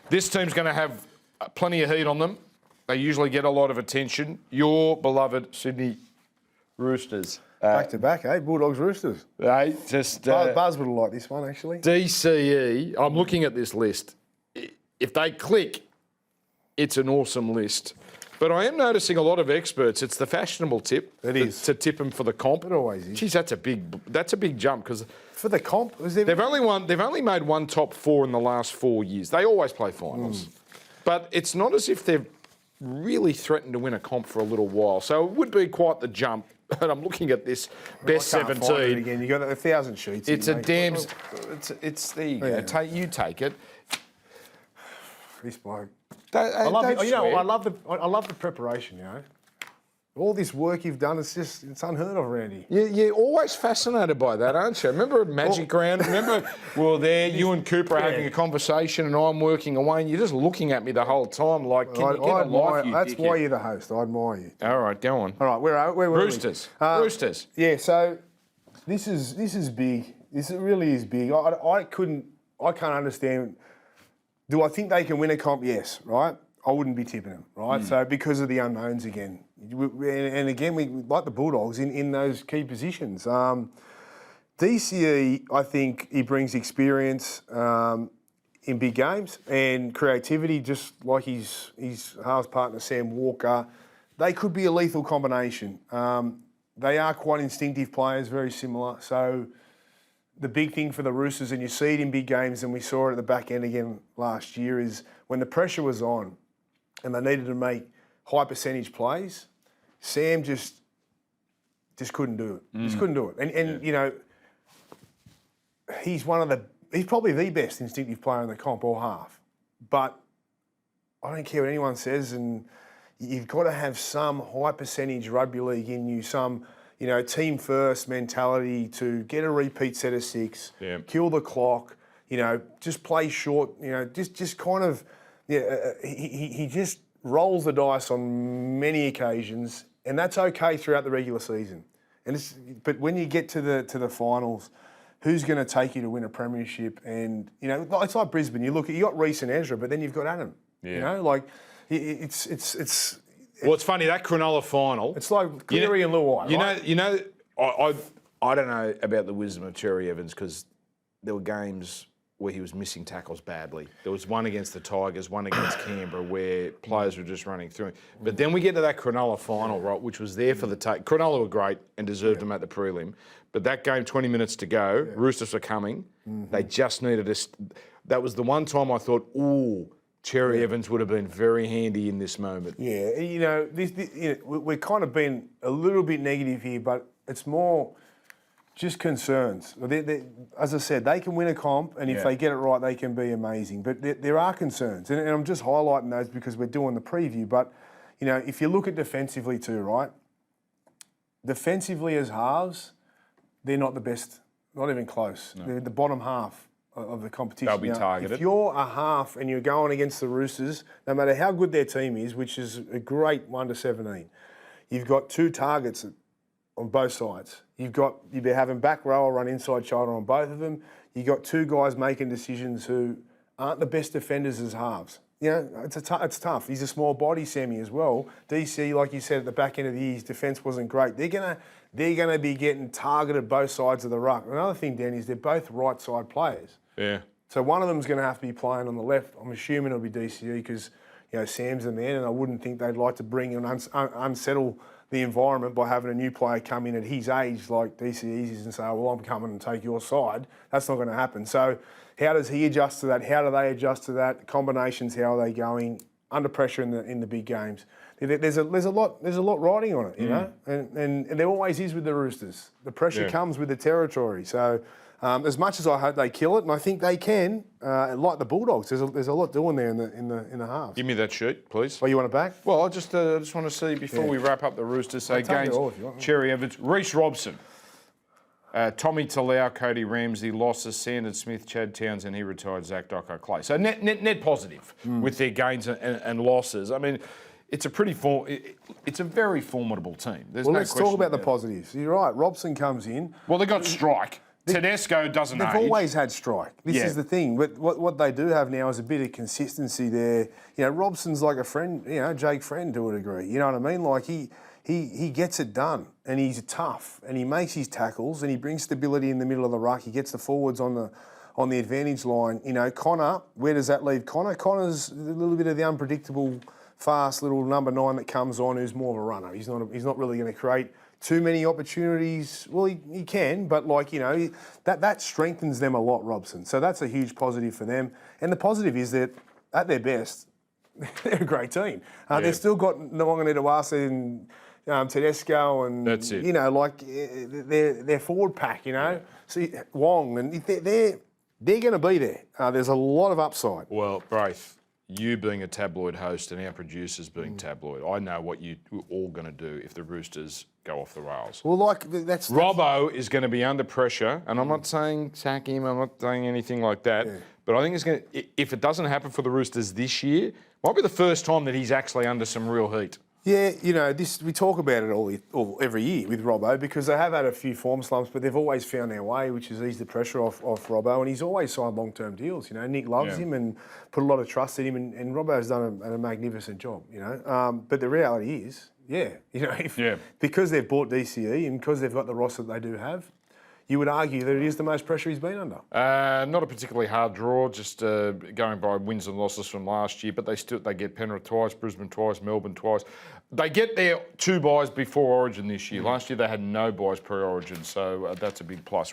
This team's going to have plenty of heat on them. They usually get a lot of attention. Your beloved Sydney Roosters. Back to back, eh? Bulldogs, Roosters. They just... Buzz would have liked this one, actually. DCE, I'm looking at this list. If they click, it's an awesome list. But I am noticing a lot of experts. It's the fashionable tip. It is. To tip them for the comp. It always is. Jeez, that's a big jump because for the comp, they've only made one top four in the last 4 years. They always play finals, but it's not as if they've really threatened to win a comp for a little while. So it would be quite the jump. And I'm looking at this best 17. Again, you got 1,000 sheets. It's a damn. It's there you go. Yeah. You take it. This bloke. I love the preparation. You know, all this work you've done. It's unheard of, Randy. You're always fascinated by that, aren't you? Remember at Magic Round? Remember we were there, you and Cooper are having a conversation, and I'm working away, and you're just looking at me the whole time, like, can you get a life? That's why you're the host. I admire you. All right, go on. All right, where were Roosters. we? Roosters. Yeah. So this is big. This really is big. I can't understand. Do I think they can win a comp? Yes, right? I wouldn't be tipping them, right? So because of the unknowns again. And again, we like the Bulldogs in those key positions. DCE, I think he brings experience in big games and creativity, just like his halves partner Sam Walker. They could be a lethal combination. They are quite instinctive players, very similar. So the big thing for the Roosters, and you see it in big games, and we saw it at the back end again last year, is when the pressure was on and they needed to make high percentage plays, Sam just couldn't do it. Just couldn't do it. And you know, he's probably the best instinctive player in the comp or half. But I don't care what anyone says, and you've got to have some high percentage rugby league in you, some team first mentality to get a repeat set of six, kill the clock, just play short, just kind of, he just rolls the dice on many occasions, and that's okay throughout the regular season. But when you get to the finals, who's going to take you to win a premiership? And it's like Brisbane. You got Reece and Ezra, but then you've got Adam. Yeah. It's. Well, it's funny, that Cronulla final. It's like Cleary and Luai, right? I don't know about the wisdom of Cherry Evans because there were games where he was missing tackles badly. There was one against the Tigers, one against Canberra, where players were just running through him. But then we get to that Cronulla final, right, which was there for the take. Cronulla were great and deserved them at the prelim. But that game, 20 minutes to go, Roosters were coming. They just needed us. That was the one time I thought, ooh, Cherry Evans would have been very handy in this moment. Yeah, we're kind of being a little bit negative here, but it's more just concerns. As I said, they can win a comp, and if they get it right, they can be amazing. But there are concerns, and I'm just highlighting those because we're doing the preview. But, if you look at defensively too, right? Defensively as halves, they're not the best, not even close. No. They're the bottom half of the competition. They'll be targeted. If you're a half and you're going against the Roosters, no matter how good their team is, which is a great 1-17, you've got two targets on both sides. You've been having back row run inside shoulder on both of them. You've got two guys making decisions who aren't the best defenders as halves. It's tough. He's a small body, Sammy, as well. DC, like you said, at the back end of the year, his defence wasn't great. They're gonna be getting targeted both sides of the ruck. Another thing, Dan, is they're both right side players. Yeah. So one of them's going to have to be playing on the left. I'm assuming it'll be DCE because Sam's the man, and I wouldn't think they'd like to bring and unsettle the environment by having a new player come in at his age like DCE is and say, well, I'm coming and take your side. That's not going to happen. So how does he adjust to that? How do they adjust to that? Combinations, how are they going? Under pressure in the big games. There's a lot riding on it, and there always is with the Roosters. The pressure comes with the territory. So as much as I hope they kill it, and I think they can, like the Bulldogs, there's a lot doing there in the halves. Give me that sheet, please. Oh, you want it back? Well, I just want to see before we wrap up the Roosters. So games, Cherry Evans, Reece Robson, Tommy Talau, Cody Ramsey, losses, Sandon Smith, Chad Townsend, he retired, Zach Docko Clay. So net positive with their gains and losses. I mean, it's a very formidable team. Let's talk about the positives. You're right. Robson comes in. Well, they got Strike. Tedesco doesn't age. They've always had strike. This is the thing. But what they do have now is a bit of consistency there. You know, Robson's like a friend, you know, Jake Friend to a degree. You know what I mean? Like he gets it done, and he's tough, and he makes his tackles, and he brings stability in the middle of the ruck. He gets the forwards on the advantage line. You know, Connor, where does that leave Connor? Connor's a little bit of the unpredictable, fast little number 9 that comes on, who's more of a runner. He's not really going to create too many opportunities. Well, he can, but like, you know, that strengthens them a lot, Robson. So that's a huge positive for them. And the positive is that at their best, they're a great team. They've still got Nawangana and Tedesco and that's it. You know, like their forward pack. You know, see Wong, and they're going to be there. There's a lot of upside. Well, Braith, you being a tabloid host and our producers being tabloid, I know what you're all going to do if the Roosters go off the rails. Well, like that's Robbo is going to be under pressure, and I'm not saying sack him, I'm not saying anything like that, but I think it's going to, if it doesn't happen for the Roosters this year, might be the first time that he's actually under some real heat. Yeah, you know, we talk about it all every year with Robbo because they have had a few form slumps, but they've always found their way, which has eased the pressure off Robbo, and he's always signed long-term deals. You know, Nick loves him and put a lot of trust in him, and Robbo's done a magnificent job. You know, but the reality is, you know, because they've bought DCE and because they've got the roster that they do have, you would argue that it is the most pressure he's been under. Not a particularly hard draw, just going by wins and losses from last year, but they get Penrith twice, Brisbane twice, Melbourne twice. They get their 2 buys before Origin this year. Last year they had no buys pre-Origin, so that's a big plus.